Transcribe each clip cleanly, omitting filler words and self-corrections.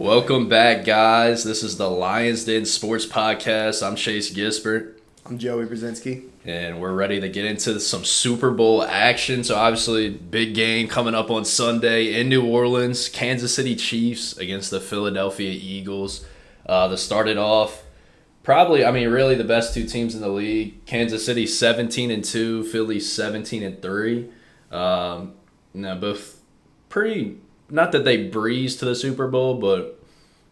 Welcome back, guys. This is the Lions Den Sports Podcast. I'm Chase Gispert. I'm Joey Brezinsky. And we're ready to get into some Super Bowl action. So, obviously, big game coming up on Sunday in New Orleans. Kansas City Chiefs against the Philadelphia Eagles. That started off really the best two teams in the league. Kansas City 17-2, Philly 17-3. Both pretty. Not that they breezed to the Super Bowl, but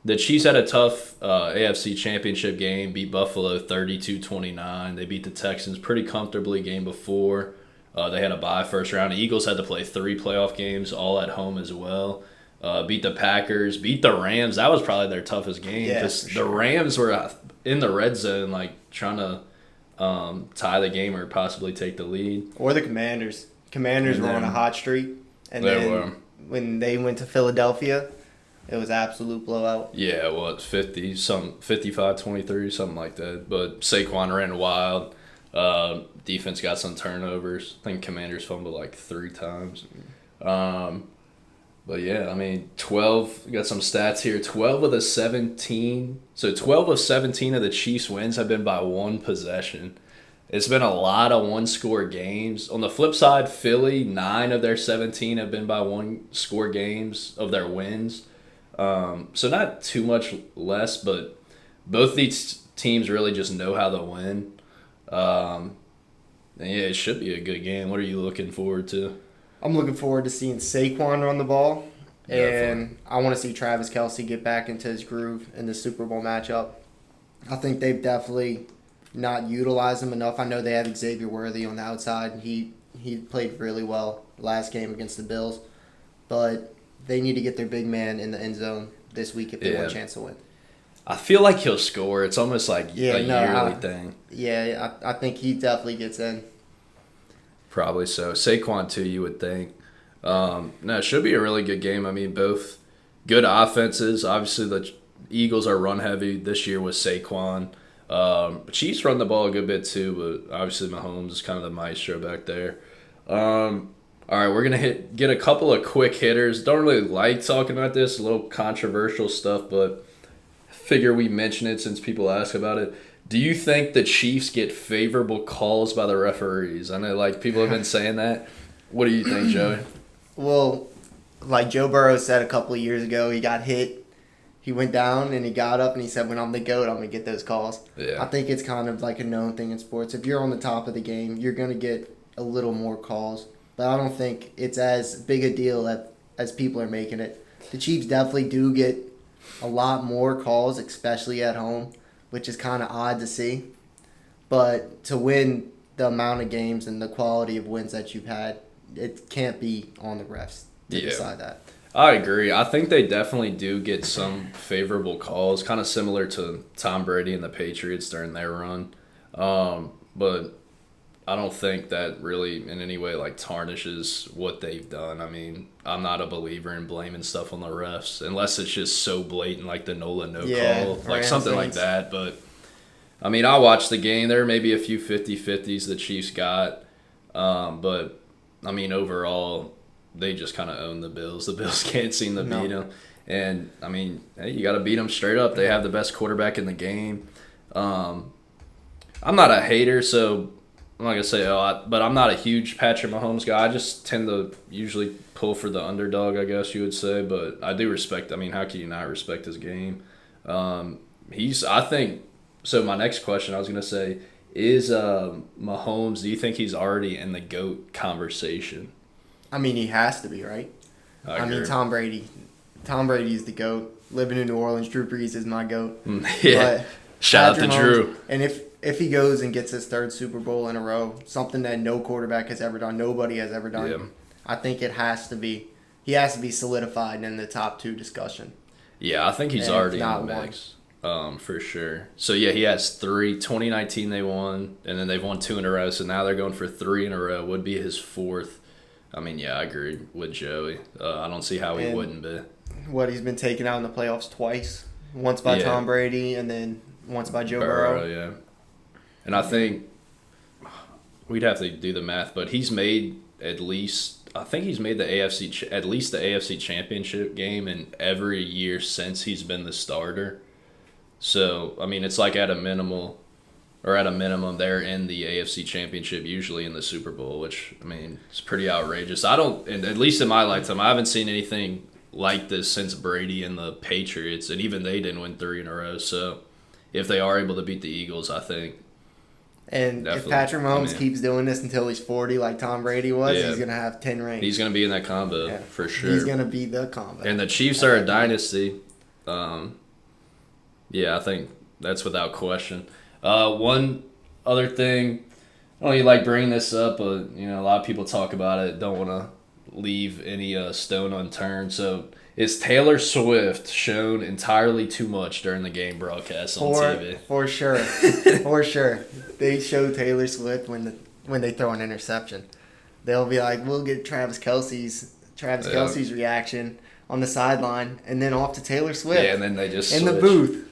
the Chiefs had a tough AFC Championship game, beat Buffalo 32-29. They beat the Texans pretty comfortably game before. They had a bye first round. The Eagles had to play 3 playoff games, all at home as well. Beat the Packers, beat the Rams. That was probably their toughest game because the Rams were in the red zone, trying to tie the game or possibly take the lead. Or the Commanders. Commanders were on a hot streak. And then when they went to Philadelphia, it was absolute blowout. Yeah, it was 55-23, something like that. But Saquon ran wild. Defense got some turnovers. I think Commanders fumbled 3 times. But yeah, 12, got some stats here. 12 of the 17. So 12 of 17 of the Chiefs' wins have been by one possession. It's been a lot of one-score games. On the flip side, Philly, 9 of their 17 have been by one-score games of their wins. So not too much less, but both these teams really just know how to win. And yeah, it should be a good game. What are you looking forward to? I'm looking forward to seeing Saquon run the ball. Definitely. And I want to see Travis Kelce get back into his groove in the Super Bowl matchup. I think they've definitely not utilized him enough. I know they have Xavier Worthy on the outside. He played really well last game against the Bills. But they need to get their big man in the end zone this week if they want a chance to win. I feel like he'll score. It's almost like a yearly thing. Yeah, I think he definitely gets in. Probably so. Saquon, too, you would think. It should be a really good game. Both good offenses. Obviously, the Eagles are run-heavy. This year with Saquon. Chiefs run the ball a good bit, too, but obviously Mahomes is kind of the maestro back there. All right, we're going to get a couple of quick hitters. Don't really like talking about this, a little controversial stuff, but figure we mention it since people ask about it. Do you think the Chiefs get favorable calls by the referees? I know people have been saying that. What do you think, Joey? Well, like Joe Burrow said a couple of years ago, he got hit. He went down and he got up and he said, when I'm the GOAT, I'm going to get those calls. Yeah. I think it's kind of like a known thing in sports. If you're on the top of the game, you're going to get a little more calls. But I don't think it's as big a deal as people are making it. The Chiefs definitely do get a lot more calls, especially at home, which is kind of odd to see. But to win the amount of games and the quality of wins that you've had, it can't be on the refs to decide that. I agree. I think they definitely do get some favorable calls, kind of similar to Tom Brady and the Patriots during their run. But I don't think that really in any way tarnishes what they've done. I'm not a believer in blaming stuff on the refs unless it's just so blatant, like the Nola call, something like that. But I watched the game. There may be a few 50-50s the Chiefs got, but overall they just kind of own the Bills. The Bills can't seem to beat them, and hey, you got to beat them straight up. They have the best quarterback in the game. I'm not a hater, so I'm not going to say but I'm not a huge Patrick Mahomes guy. I just tend to usually pull for the underdog, I guess you would say. But I do respect, how can you not respect his game? So my next question I was going to say, is Mahomes, do you think he's already in the GOAT conversation? He has to be, right? Tom Brady. Tom Brady is the GOAT. Living in New Orleans, Drew Brees is my GOAT. Yeah. But shout out to Drew. And if he goes and gets his 3rd Super Bowl in a row, something that no quarterback has ever done, nobody has ever done, I think he has to be solidified in the top 2 discussion. Yeah, I think he's already in the mix. For sure. So, yeah, he has 3. 2019 they won, and then they've won 2 in a row, so now they're going for 3 in a row. Would be his 4th. I agree with Joey. I don't see how he wouldn't be. He's been taken out in the playoffs twice. Once by Tom Brady and then once by Joe Burrow. Yeah. And I think we'd have to do the math, but he's made at least I think he's made the at least the AFC Championship game in every year since he's been the starter. So I mean, it's like at a minimum, they're in the AFC Championship, usually in the Super Bowl, which, I mean, it's pretty outrageous. And at least in my lifetime, I haven't seen anything like this since Brady and the Patriots, and even they didn't win 3 in a row. So if they are able to beat the Eagles, I think. And if Patrick Mahomes keeps doing this until he's 40, like Tom Brady was, he's going to have 10 rings. He's going to be in that combo for sure. He's going to be the combo. And the Chiefs are a dynasty. I think that's without question. One other thing, I don't really like bringing this up, but a lot of people talk about it. Don't want to leave any stone unturned. So, is Taylor Swift shown entirely too much during the game broadcast on TV? For sure, for sure. They show Taylor Swift when they throw an interception. They'll be like, "We'll get Travis Kelce's reaction on the sideline, and then off to Taylor Swift." Yeah, and then they just in the booth.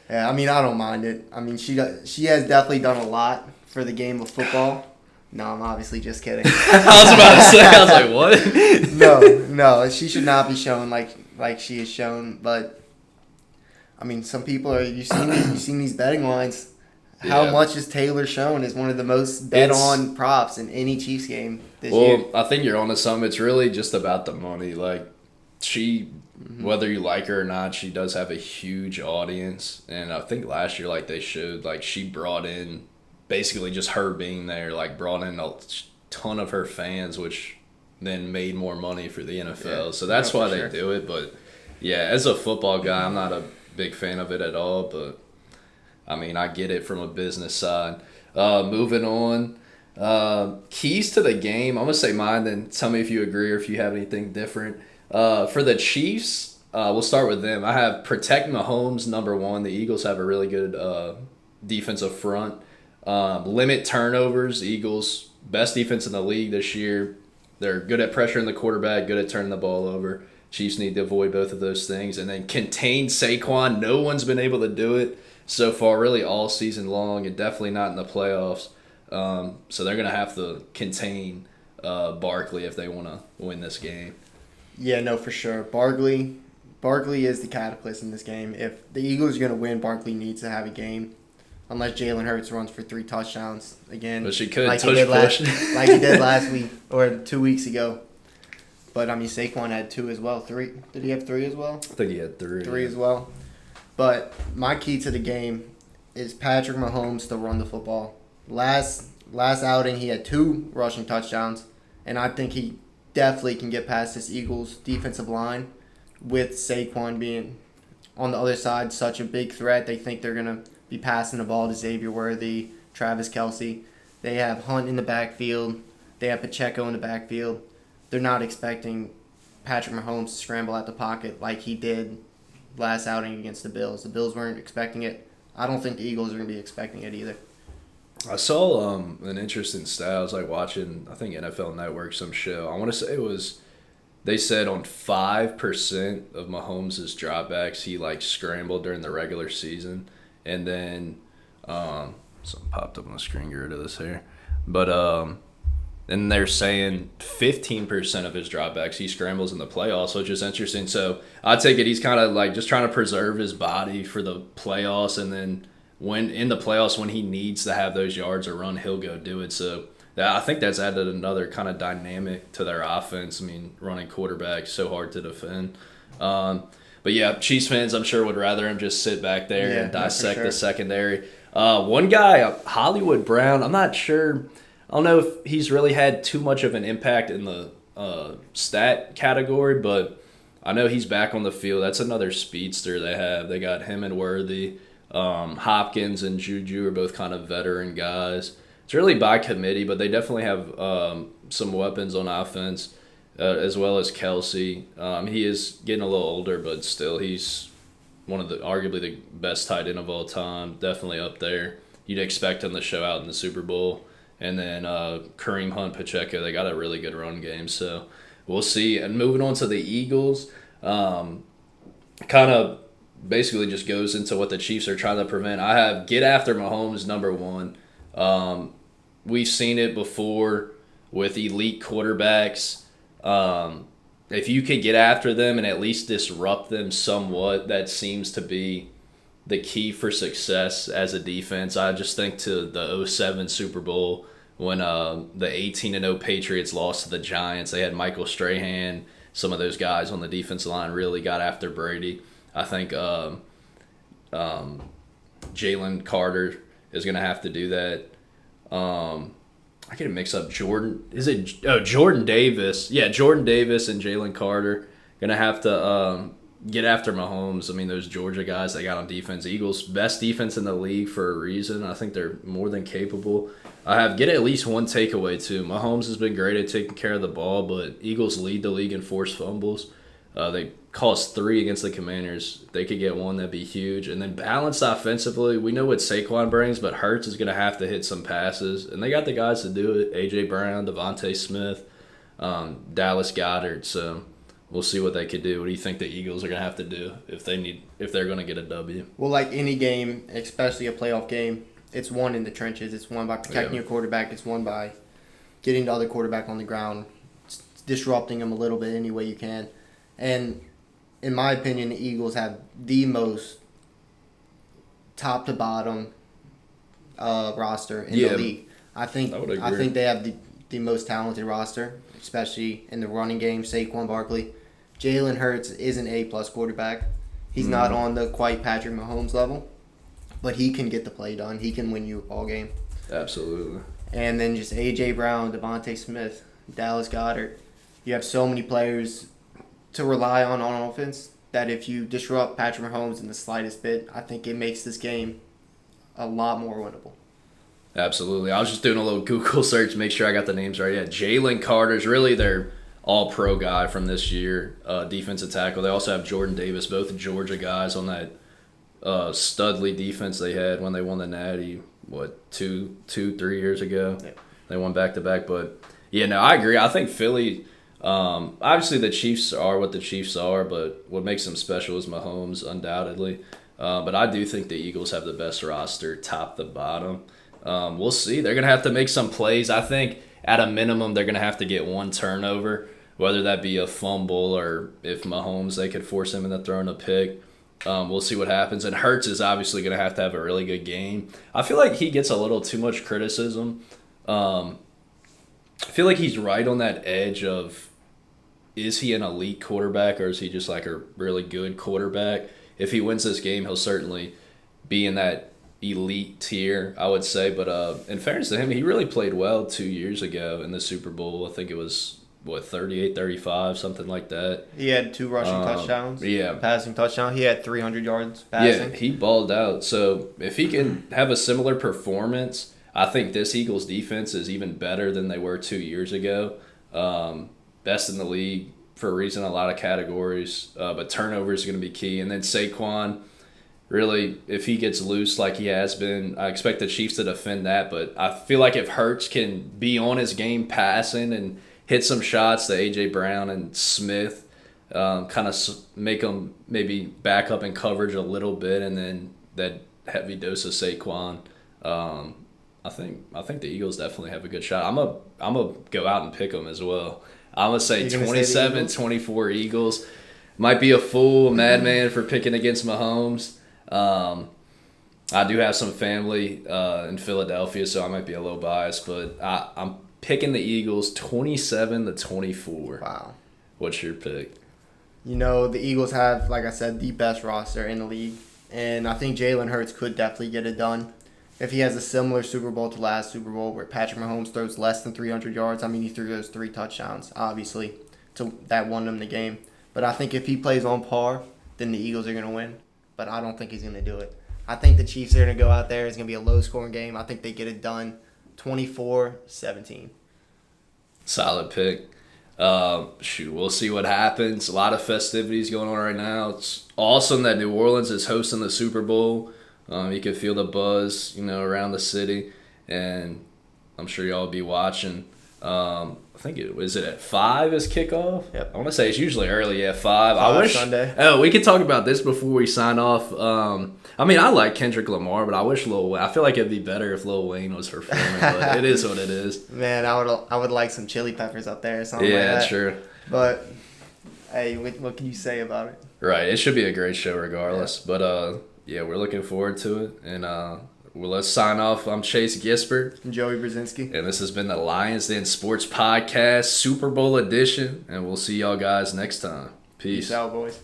Yeah, I mean, I don't mind it. I mean, she has definitely done a lot for the game of football. No, I'm obviously just kidding. I was about to say, I was like, what? No, she should not be shown like she is shown. But I mean, some people are. You've seen these betting lines. How much is Taylor shown is one of the most bet on props in any Chiefs game this year. Well, I think you're onto something. It's really just about the money. Like whether you like her or not, she does have a huge audience. And I think last year, they showed, she brought in, basically just her being there, brought in a ton of her fans, which then made more money for the NFL. Yeah, so that's why they do it. But, yeah, as a football guy, I'm not a big fan of it at all. But, I mean, I get it from a business side. Moving on. Keys to the game. I'm going to say mine, then tell me if you agree or if you have anything different. For the Chiefs, we'll start with them. I have protect Mahomes, number one. The Eagles have a really good defensive front. Limit turnovers. The Eagles, best defense in the league this year. They're good at pressuring the quarterback, good at turning the ball over. Chiefs need to avoid both of those things. And then contain Saquon. No one's been able to do it so far, really all season long, and definitely not in the playoffs. So they're going to have to contain Barkley if they want to win this game. Yeah, no, for sure. Barkley is the catalyst in this game. If the Eagles are going to win, Barkley needs to have a game. Unless Jalen Hurts runs for 3 touchdowns again. But she could like he did last week or 2 weeks ago. But, I mean, Saquon had 2 as well. 3. Did he have 3 as well? I think he had 3. 3 as well. But my key to the game is Patrick Mahomes to run the football. Last outing, he had 2 rushing touchdowns. And I think he definitely can get past this Eagles defensive line with Saquon being on the other side such a big threat. They think they're going to be passing the ball to Xavier Worthy, Travis Kelce. They have Hunt in the backfield. They have Pacheco in the backfield. They're not expecting Patrick Mahomes to scramble out the pocket like he did last outing against the Bills. The Bills weren't expecting it. I don't think the Eagles are going to be expecting it either. I saw an interesting stat. I was watching, I think NFL Network, some show. I want to say they said on 5% of Mahomes' dropbacks, he scrambled during the regular season. And then, something popped up on the screen, get rid of this here. But, and they're saying 15% of his dropbacks, he scrambles in the playoffs, which is interesting. So I take it he's kind of just trying to preserve his body for the playoffs, and then when in the playoffs, when he needs to have those yards or run, he'll go do it. So I think that's added another kind of dynamic to their offense. I mean, running quarterback, so hard to defend. But yeah, Chiefs fans, I'm sure, would rather him just sit back there and dissect the secondary. One guy, Hollywood Brown, I'm not sure. I don't know if he's really had too much of an impact in the stat category, but I know he's back on the field. That's another speedster they have. They got him and Worthy. Hopkins and Juju are both kind of veteran guys. It's really by committee, but they definitely have some weapons on offense, as well as Kelce. He is getting a little older, but still he's one of arguably the best tight end of all time. Definitely up there. You'd expect him to show out in the Super Bowl. And then Kareem Hunt, Pacheco, they got a really good run game. So we'll see. And moving on to the Eagles, kind of basically just goes into what the Chiefs are trying to prevent. I have get after Mahomes, number one. We've seen it before. with elite quarterbacks. If you could get after them and at least disrupt them somewhat, that seems to be the key for success as a defense. I just think to the '07 Super Bowl when the 18-0 Patriots lost to the Giants, they had Michael Strahan. Some of those guys on the defensive line really got after Brady. I think Jalen Carter is going to have to do that. I get it mixed up. Jordan Davis. Yeah, Jordan Davis and Jalen Carter going to have to get after Mahomes. I mean, those Georgia guys they got on defense. Eagles, best defense in the league for a reason. I think they're more than capable. Get at least one takeaway, too. Mahomes has been great at taking care of the ball, but Eagles lead the league in forced fumbles. They cost 3 against the Commanders. If they could get one, that'd be huge. And then balanced offensively, we know what Saquon brings, but Hurts is going to have to hit some passes. And they got the guys to do it. A.J. Brown, Devontae Smith, Dallas Goedert. So we'll see what they could do. What do you think the Eagles are going to have to do if they're going to get a W? Well, like any game, especially a playoff game, it's won in the trenches. It's won by protecting your quarterback. It's won by getting the other quarterback on the ground, disrupting him a little bit any way you can. And in my opinion, the Eagles have the most top to bottom roster in the league. I think they have the most talented roster, especially in the running game. Saquon Barkley, Jalen Hurts is an A+ quarterback. He's not on the quite Patrick Mahomes level, but he can get the play done. He can win you a ball game. Absolutely. And then just A.J. Brown, Devontae Smith, Dallas Goedert. You have so many players to rely on offense that if you disrupt Patrick Mahomes in the slightest bit, I think it makes this game a lot more winnable. Absolutely. I was just doing a little Google search to make sure I got the names right. Yeah, Jalen Carter's really their all-pro guy from this year, defensive tackle. They also have Jordan Davis, both Georgia guys on that Studley defense they had when they won the Natty, 3 years ago. Yeah. They won back-to-back. But, yeah, no, I agree. I think Philly – obviously, the Chiefs are what the Chiefs are, but what makes them special is Mahomes, undoubtedly. But I do think the Eagles have the best roster, top to bottom. We'll see. They're going to have to make some plays. I think at a minimum, they're going to have to get one turnover, whether that be a fumble or if Mahomes, they could force him into throwing a pick. We'll see what happens. And Hurts is obviously going to have a really good game. I feel like he gets a little too much criticism. I feel like he's right on that edge of, is he an elite quarterback or is he just like a really good quarterback? If he wins this game, he'll certainly be in that elite tier, I would say. But in fairness to him, he really played well 2 years ago in the Super Bowl. I think it was, 38-35, something like that. He had 2 rushing touchdowns. Yeah. Passing touchdown. He had 300 yards passing. Yeah, he balled out. So if he can have a similar performance, I think this Eagles defense is even better than they were 2 years ago. Best in the league for a reason, a lot of categories. But turnovers are going to be key. And then Saquon, really, if he gets loose like he has been, I expect the Chiefs to defend that. But I feel like if Hurts can be on his game passing and hit some shots to A.J. Brown and Smith, kind of make them maybe back up in coverage a little bit, and then that heavy dose of Saquon, I think the Eagles definitely have a good shot. I'm gonna go out and pick them as well. I'm going to say 27-24 Eagles. Might be a fool, madman for picking against Mahomes. I do have some family in Philadelphia, so I might be a little biased, but I'm picking the Eagles 27-24. Wow. What's your pick? The Eagles have, like I said, the best roster in the league, and I think Jalen Hurts could definitely get it done. If he has a similar Super Bowl to last Super Bowl where Patrick Mahomes throws less than 300 yards, I mean, he threw those 3 touchdowns, obviously, that won them the game. But I think if he plays on par, then the Eagles are going to win. But I don't think he's going to do it. I think the Chiefs are going to go out there. It's going to be a low-scoring game. I think they get it done 24-17. Solid pick. We'll see what happens. A lot of festivities going on right now. It's awesome that New Orleans is hosting the Super Bowl. You can feel the buzz, around the city, and I'm sure y'all will be watching. I think is it at 5 is kickoff? Yep. I want to say it's usually early at 5. I 5 wish Sunday. Oh, we could talk about this before we sign off. I mean, I like Kendrick Lamar, but I wish Lil Wayne. I feel like it'd be better if Lil Wayne was performing, but it is what it is. Man, I would like some chili peppers up there or something like Yeah, that. true. But hey, what can you say about it? Right, it should be a great show regardless. Yeah. But yeah, we're looking forward to it, and well, let's sign off. I'm Chase Gispert. I'm Joey Brezinsky. And this has been the Lions Den Sports Podcast, Super Bowl edition. And we'll see y'all guys next time. Peace Peace out, boys.